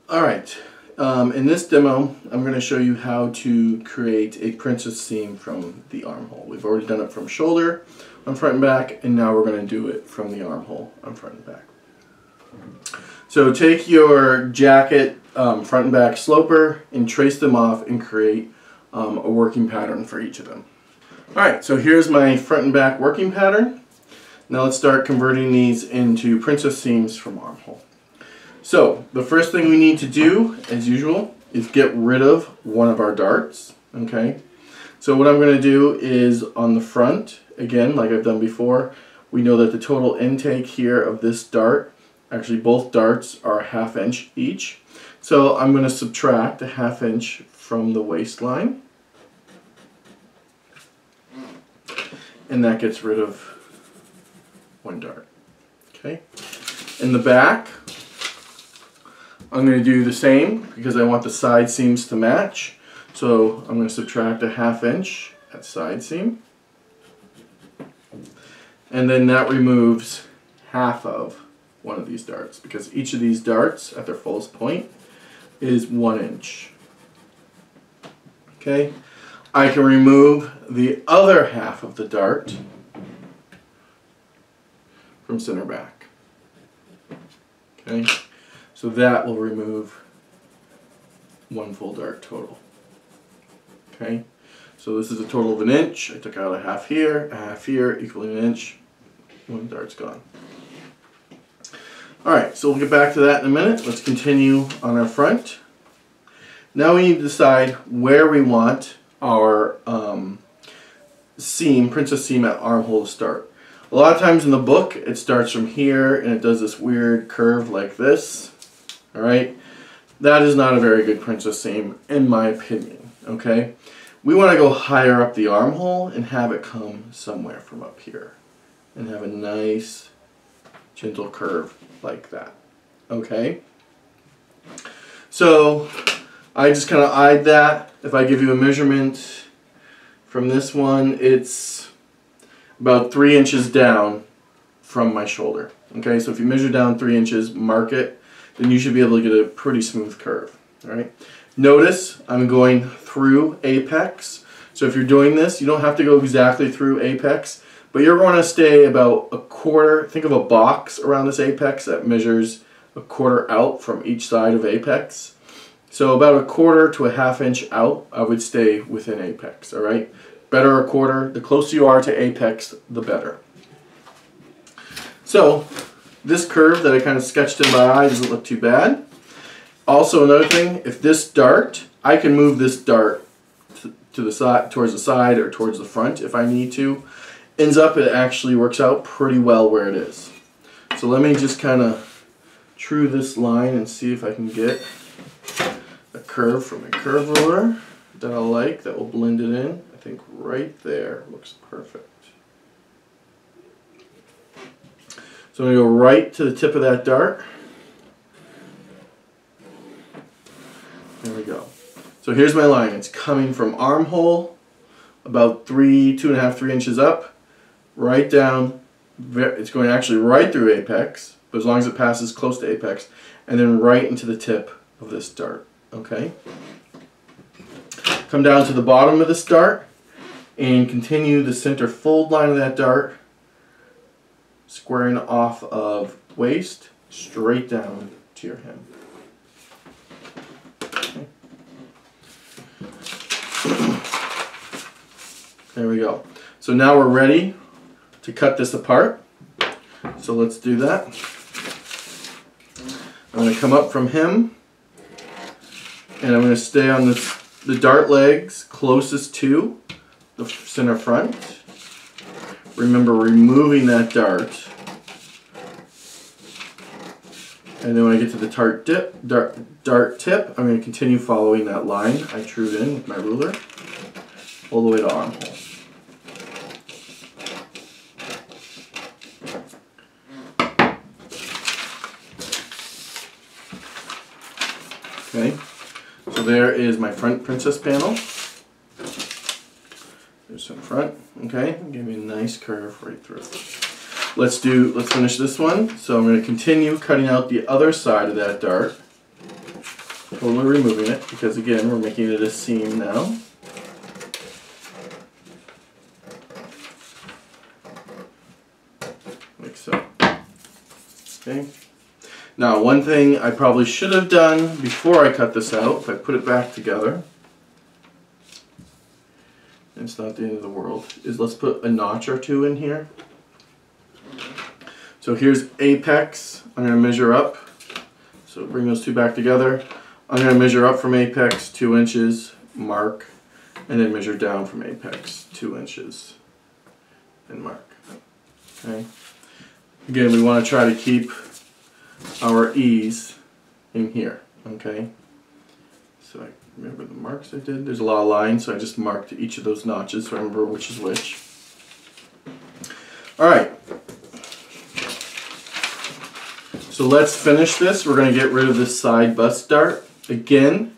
Alright, in this demo I'm going to show you how to create a princess seam from the armhole. We've already done it from shoulder on front and back, and now we're going to do it from the armhole on front and back. So take your jacket front and back sloper and trace them off and create a working pattern for each of them. Alright, so here's my front and back working pattern. Now let's start converting these into princess seams from armhole. So the first thing we need to do, as usual, is get rid of one of our darts. Okay. So what I'm going to do is on the front, again, like I've done before, we know that the total intake here of this dart, actually both darts are 1/2 inch each. So I'm going to subtract 1/2 inch from the waistline, and that gets rid of one dart. Okay. In the back, I'm going to do the same because I want the side seams to match. So I'm going to subtract 1/2 inch at side seam. And then that removes half of one of these darts, because each of these darts at their fullest point is 1 inch. Okay. I can remove the other half of the dart from center back. Okay. So that will remove one full dart total. Okay, so this is a total of 1 inch. I took out 1/2 here, 1/2 here, equaling 1 inch. One dart's gone. Alright, so we'll get back to that in a minute. Let's continue on our front. Now we need to decide where we want our seam, princess seam at armhole to start. A lot of times in the book it starts from here and it does this weird curve like this. Alright, that is not a very good princess seam in my opinion. Okay, we want to go higher up the armhole and have it come somewhere from up here and have a nice gentle curve like that. Okay, so I just kind of eyed that. If I give you a measurement from this one, it's about 3 inches down from my shoulder. Okay, so if you measure down 3 inches, mark it, then you should be able to get a pretty smooth curve. Alright, notice I'm going through apex. So if you're doing this, you don't have to go exactly through apex, but you're going to stay about 1/4. Think of a box around this apex that measures 1/4 out from each side of apex. So about 1/4 to 1/2 inch out, I would stay within apex. Alright, better 1/4. The closer you are to apex, the better. So this curve that I kind of sketched in my eye doesn't look too bad. Also, another thing, if this dart, I can move this dart to the side, towards the side or towards the front if I need to. Ends up, it actually works out pretty well where it is. So let me just kind of true this line and see if I can get a curve from a curve ruler that I like, that will blend it in. I think right there looks perfect. So I'm going to go right to the tip of that dart. There we go. So here's my line. It's coming from armhole, about 2.5–3 inches up, right down. It's going actually right through apex, but as long as it passes close to apex, and then right into the tip of this dart. Okay. Come down to the bottom of this dart and continue the center fold line of that dart, squaring off of waist straight down to your hem. Okay. There we go. So now we're ready to cut this apart. So let's do that. I'm going to come up from him, and I'm going to stay on the dart legs closest to the center front. Remember removing that dart. And then when I get to the dart tip, I'm going to continue following that line I trued in with my ruler all the way to armhole. Okay, so there is my front princess panel. There's some front, okay, give me a nice curve right through. Let's finish this one. So I'm going to continue cutting out the other side of that dart. totally removing it because again we're making it a seam now. Like so. Okay. Now one thing I probably should have done before I cut this out, if I put it back together, it's not the end of the world, is let's put a notch or two in here. So here's apex. I'm going to measure up. So bring those two back together. I'm going to measure up from apex 2 inches, mark, and then measure down from apex 2 inches and mark. Okay. Again, we want to try to keep our ease in here. Okay. So I remember the marks I did. There's a lot of lines, so I just marked each of those notches so I remember which is which. Alright. So let's finish this. We're going to get rid of this side bust dart. Again,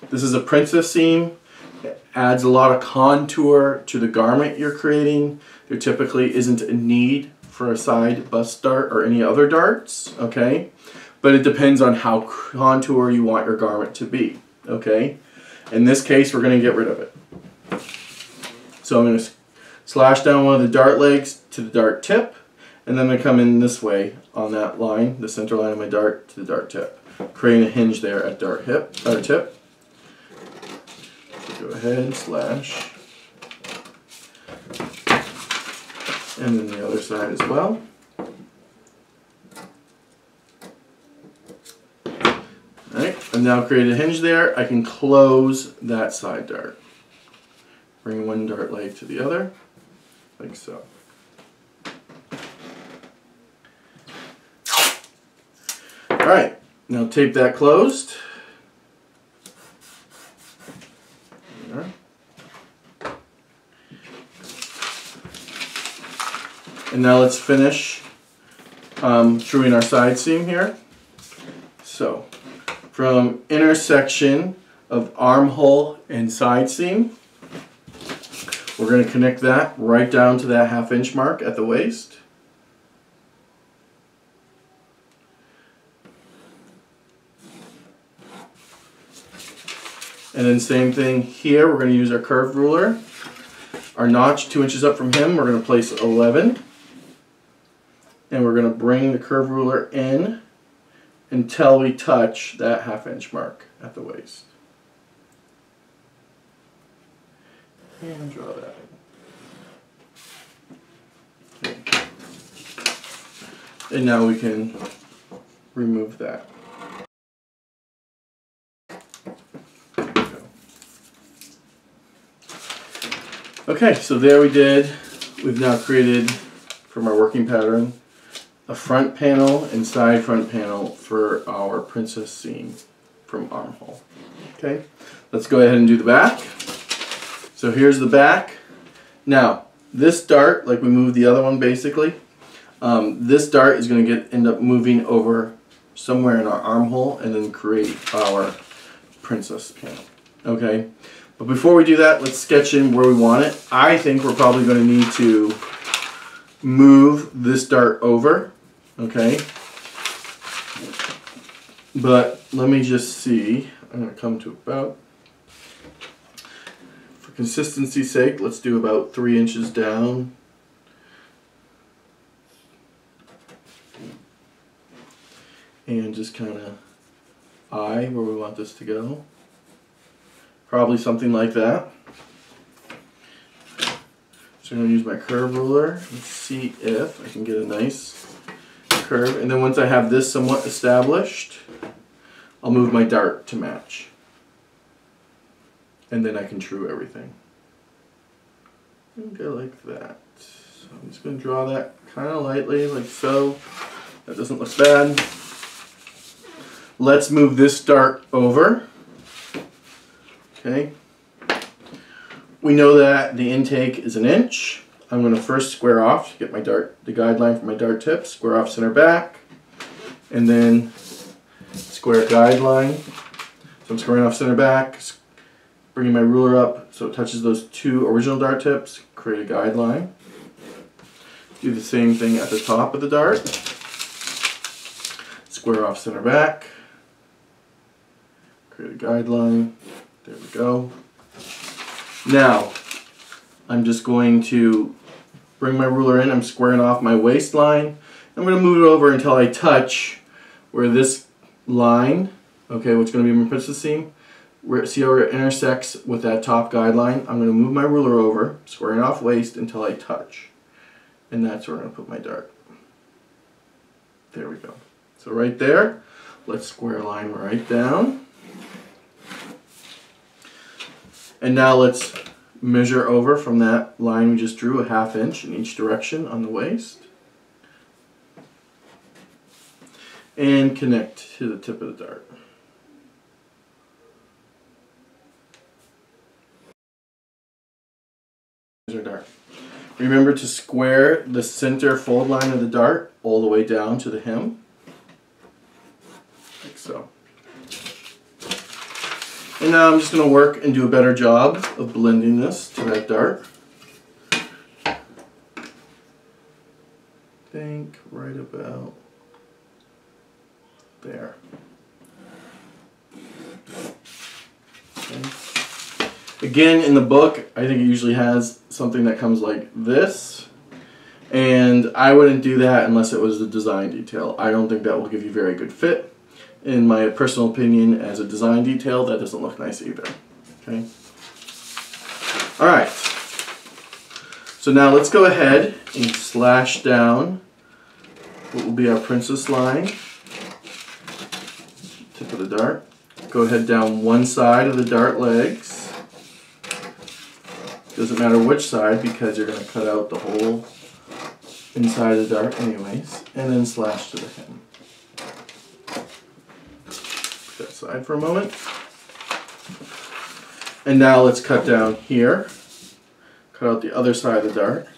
this is a princess seam. It adds a lot of contour to the garment you're creating. There typically isn't a need for a side bust dart or any other darts, okay? But it depends on how contour you want your garment to be, okay? In this case, we're going to get rid of it. So I'm going to slash down one of the dart legs to the dart tip, and then I come in this way on that line, the center line of my dart to the dart tip, creating a hinge there at dart tip. So go ahead and slash, and then the other side as well. Alright, I've now created a hinge there. I can close that side dart. Bring one dart leg to the other, like so. Alright, now tape that closed. There. And now let's finish truing our side seam here. So, from intersection of armhole and side seam, we're going to connect that right down to that 1/2 inch mark at the waist. And then same thing here, we're going to use our curved ruler. Our notch 2 inches up from him, we're going to place 11. And we're going to bring the curved ruler in until we touch that 1/2 inch mark at the waist. And draw that. Okay. And now we can remove that. Okay, so there we've now created, from our working pattern, a front panel and side front panel for our princess seam from Armhole. Okay, let's go ahead and do the back. So here's the back. Now, this dart, like we moved the other one basically, this dart is going to end up moving over somewhere in our armhole and then create our princess panel. Okay, but before we do that, let's sketch in where we want it. I think we're probably going to need to move this dart over. Okay, but let me just see. I'm going to come to about, for consistency's sake, let's do about 3 inches down. And just kind of eye where we want this to go. Probably something like that. So I'm going to use my curve ruler and see if I can get a nice curve. And then once I have this somewhat established, I'll move my dart to match. And then I can true everything. Okay, like that. So I'm just going to draw that kind of lightly, like so. That doesn't look bad. Let's move this dart over. Okay. We know that the intake is 1 inch. I'm going to first square off to get my dart, the guideline for my dart tip, square off center back, and then square guideline. So I'm squaring off center back, bringing my ruler up so it touches those 2 original dart tips, create a guideline. Do the same thing at the top of the dart. Square off center back, create a guideline. There we go. Now, I'm just going to bring my ruler in. I'm squaring off my waistline. I'm going to move it over until I touch where this line, okay, what's going to be my princess seam, see how it intersects with that top guideline? I'm going to move my ruler over, squaring off waist until I touch. And that's where I'm going to put my dart. There we go. So right there, let's square line right down. And now let's measure over from that line we just drew, a 1/2 inch in each direction on the waist. And connect to the tip of the dart. Here's our dart. Remember to square the center fold line of the dart all the way down to the hem, like so. And now I'm just going to work and do a better job of blending this to that dart. I think right about there. Okay. Again, in the book, I think it usually has something that comes like this, and I wouldn't do that unless it was a design detail. I don't think that will give you very good fit. In my personal opinion, as a design detail, that doesn't look nice either. Okay. All right. So now let's go ahead and slash down what will be our princess line. Tip of the dart. Go ahead down one side of the dart legs. Doesn't matter which side because you're going to cut out the whole inside of the dart anyways. And then slash to the hem. Put that aside for a moment. And now let's cut down here. Cut out the other side of the dart.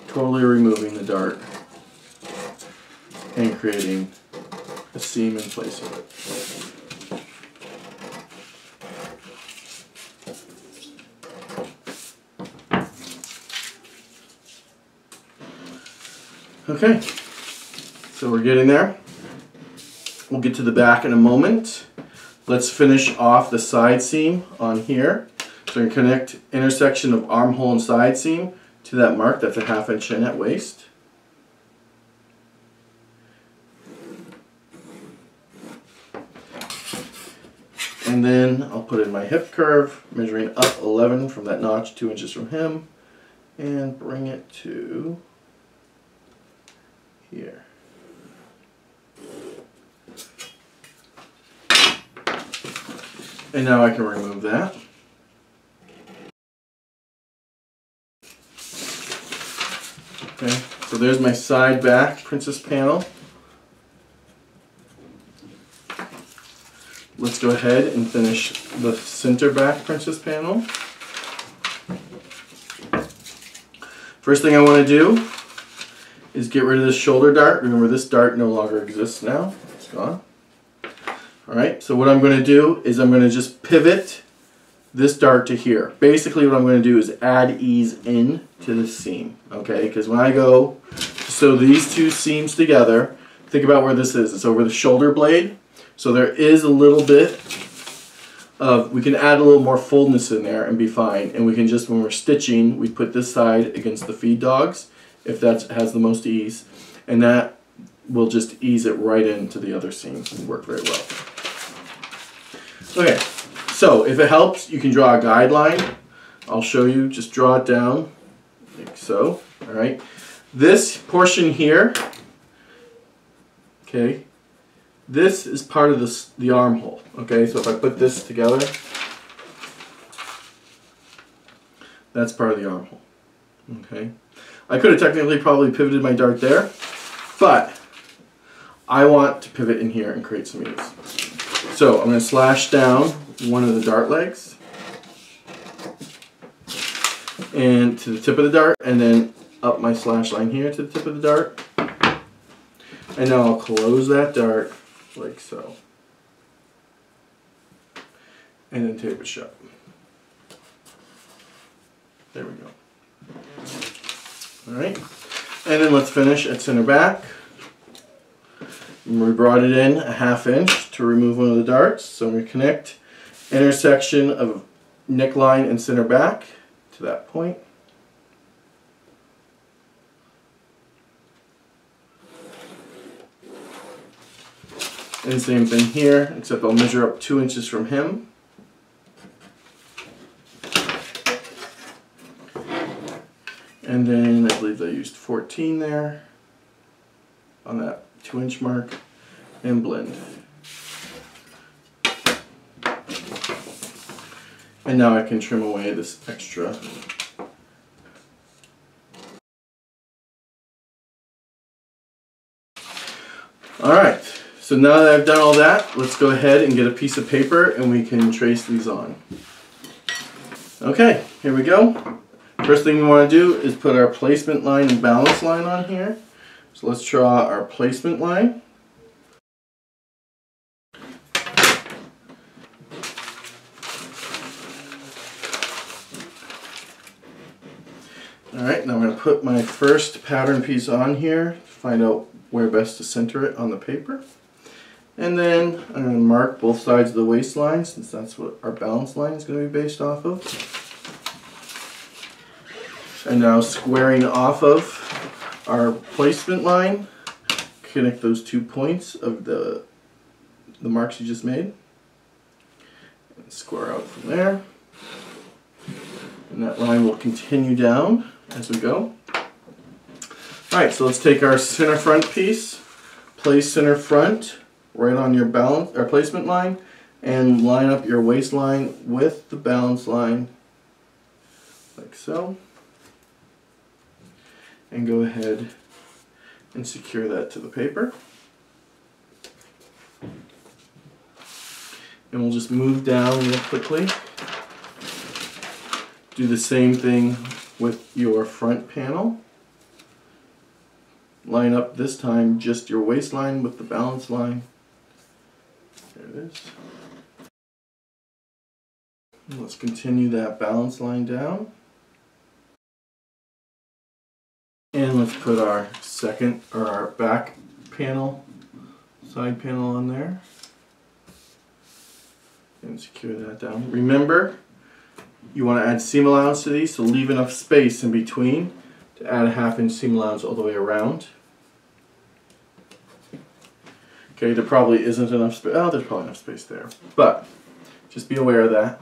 Totally removing the dart and creating a seam in place of it. Okay, so we're getting there. We'll get to the back in a moment. Let's finish off the side seam on here. So we're going to connect intersection of armhole and side seam to that mark. That's a 1/2 inch in at waist. And then I'll put in my hip curve, measuring up 11 from that notch, 2 inches from hem, and bring it to here. And now I can remove that. Okay, so there's my side back princess panel. Let's go ahead and finish the center back princess panel. First thing I want to do is get rid of this shoulder dart. Remember, this dart no longer exists now. It's gone. Alright, so what I'm going to do is I'm going to just pivot this dart to here. Basically what I'm going to do is add ease in to the seam. Okay, because when I go to sew these two seams together, think about where this is. It's over the shoulder blade. So there is a little bit of, we can add a little more fullness in there and be fine. And we can just, when we're stitching, we put this side against the feed dogs, if that has the most ease. And that will just ease it right into the other seams and work very well. Okay, so if it helps, you can draw a guideline. I'll show you, just draw it down, like so. Alright, this portion here, okay, this is part of the armhole. Okay, so if I put this together, that's part of the armhole. Okay, I could have technically probably pivoted my dart there, but I want to pivot in here and create some ease. So I'm going to slash down one of the dart legs and to the tip of the dart, and then up my slash line here to the tip of the dart. And now I'll close that dart like so. And then tape it shut. There we go. Alright. And then let's finish at center back. And we brought it in a 1/2 inch to remove one of the darts. So I'm going to connect intersection of neckline and center back to that point. And same thing here, except I'll measure up 2 inches from him. And then I believe I used 14 there on that 2-inch mark, and blend. And now I can trim away this extra. Alright, so now that I've done all that, let's go ahead and get a piece of paper and we can trace these on. Okay, here we go. First thing we want to do is put our placement line and balance line on here. So let's draw our placement line. Alright, now I'm going to put my first pattern piece on here to find out where best to center it on the paper. And then I'm going to mark both sides of the waistline, since that's what our balance line is going to be based off of. And now squaring off of our placement line, connect those 2 points of the marks you just made. And square out from there. And that line will continue down as we go. Alright, so let's take our center front piece, place center front right on your balance or placement line, and line up your waistline with the balance line like so. And go ahead and secure that to the paper. And we'll just move down real quickly. Do the same thing with your front panel. Line up this time just your waistline with the balance line. There it is. And let's continue that balance line down. And let's put our second, or our back panel, side panel on there. And secure that down. Remember, you want to add seam allowance to these, so leave enough space in between to add a 1/2 inch seam allowance all the way around. Okay, there probably isn't enough space. Oh, there's probably enough space there. But just be aware of that.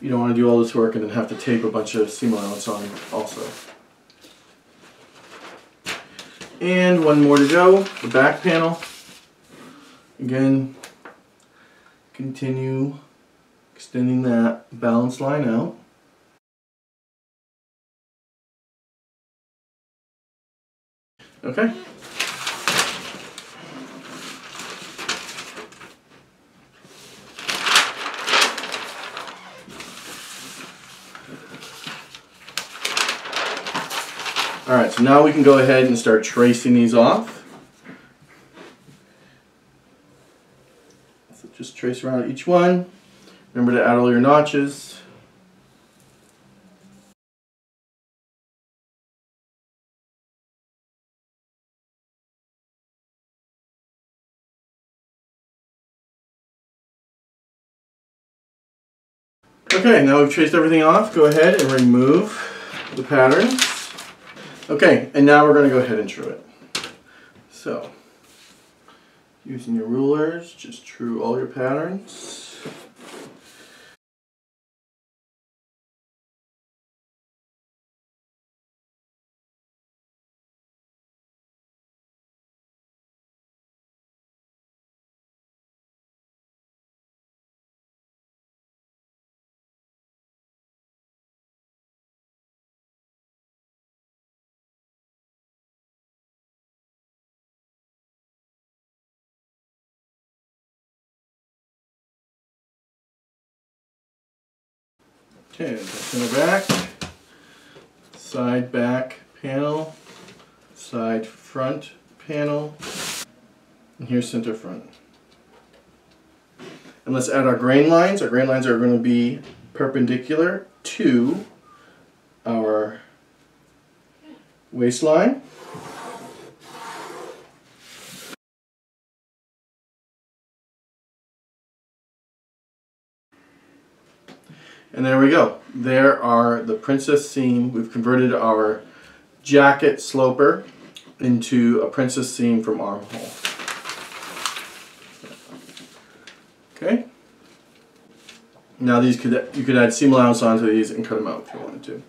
You don't want to do all this work and then have to tape a bunch of seam allowance on also. And one more to go, the back panel. Again, continue extending that balance line out. Okay. Alright, so now we can go ahead and start tracing these off. So just trace around each one. Remember to add all your notches. Okay, now we've traced everything off, go ahead and remove the patterns. Okay, and now we're going to go ahead and true it. So, using your rulers, just true all your patterns. Okay, center back, side back panel, side front panel, and here's center front. And let's add our grain lines. Our grain lines are going to be perpendicular to our waistline. And there we go. There are the princess seam. We've converted our jacket sloper into a princess seam from Armhole. Okay. Now you could add seam allowance onto these and cut them out if you wanted to.